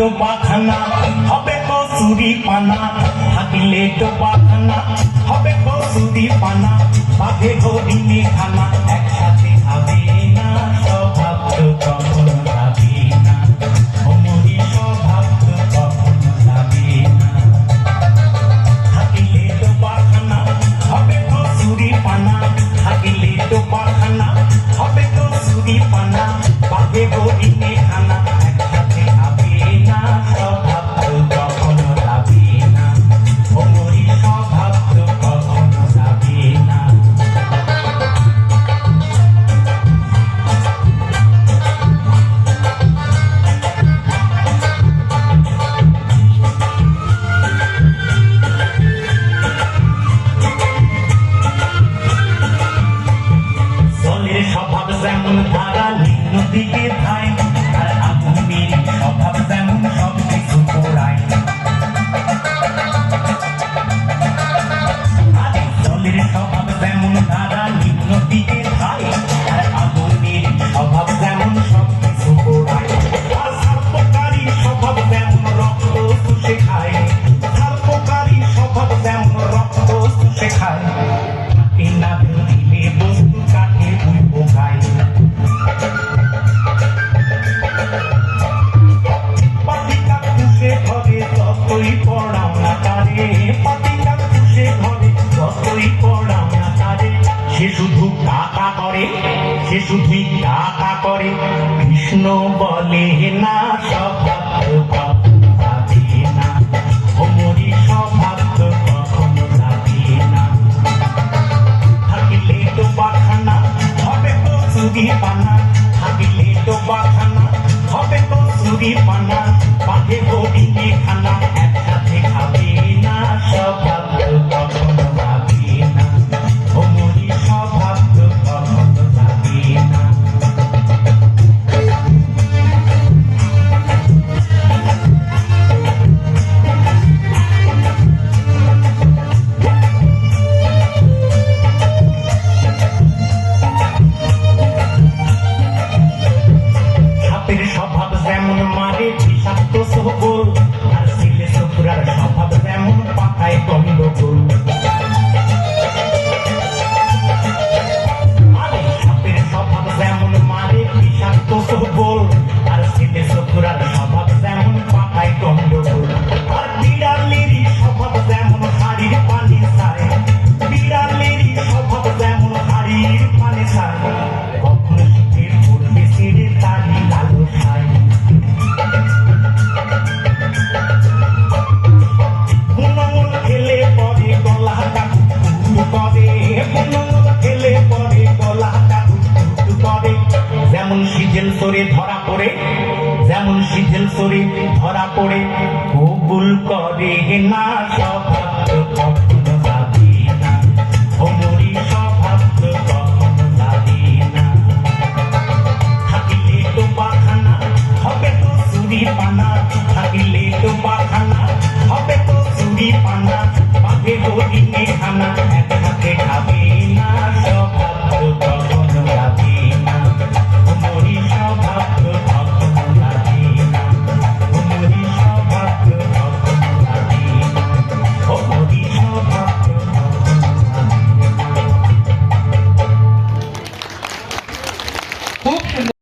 ডোবাখানা হবে কসুরি পানা, থাকিলে ডোবাখানা হবে কসুরি পানা, বাঘে হরিণে খানা একসাথে খাবে না, স্বভাব তো কখনো যাবে না, অমরি স্বভাব তো কখনো যাবে না। থাকিলে ডোবাখানা হবে কসুরি পানা, থাকিলে ডোবাখানা হবে কসুরি পানা, বাঘে হরিণে খানা একসাথে খাবে না, স্বভাব তো কখনো যাবে না, অমরি স্বভাব তো কখনো যাবে না। জলের স্বভাব যেমন ধারা নিম্ন দিকে ধায়, আর আগুনের স্বভাব যেমন সব কিছু পোড়ায়। জলের স্বভাব যেমন ধারা নিম্ন দিকে ধায়, আর আগুনের স্বভাব যেমন সব কিছু পোড়ায়। আর সার্পকারী স্বভাব যেমন রক্ত চুষে খায়, সার্পকারী স্বভাব যেমন রক্ত চুষে খায়। কাকে না ধরিলে বস্তু কাকে উইব খায়, পাতিকা পুষে ঘরে যতই পড়াও না তারে, পাতিকা পুষে ঘরে যতই পড়াও না তারে, সে শুধু কাকা করে, সে শুধুই কাকা করে, কৃষ্ণ বলে না, স্বভাব তো কখনো যাবে না, অমরি স্বভাব তো কখনো যাবে না। থাকিলে ডোবাখানা হবে কসুরি পানা, থাকিলে ডোবাখানা হবে কসুরি পানা, বাঘে হরিণে খানা একসাথে খাবে না, স্বভাব তো কখনো যাবে না, অমরি স্বভাব তো কখনো যাবে না। সাপের স্বভাব যেমন মারে বিষাক্ত সবল, আর ছেলে ছোকরার স্বভাব যেমন পাতায় গন্ডগোল। আরে সাপের স্বভাব যেমন মারে বিষাক্ত সবল, আর ছেলে ছোকরার স্বভাব যেমন পাতায় গন্ডগোল। আর বিড়ালেরই স্বভাব যেমন হাড়ির পানি চায়, বিড়ালেরই স্বভাব যেমন হাড়ির পানি চায়, কখনো শীতের পড়বে ছেড়ে তারি লালু খায়। বুনমুল খেলে পরে গলাটা কুটু করে, বুনমুল খেলে পরে গলাটা কুটু করে, যেমন সিজেল সরে ধরা পড়ে, যেমন সিজেল সরে ধরা পড়ে, কবুল করে না, স্বভাব তো কখনো যাবে না, অমরি স্বভাব তো কখনো যাবে না। থাকিলে ডোবাখানা হবে কসুরি পানা, থাকিলে ডোবাখানা হবে কসুরি পানা, বাঘে হরিণে খানা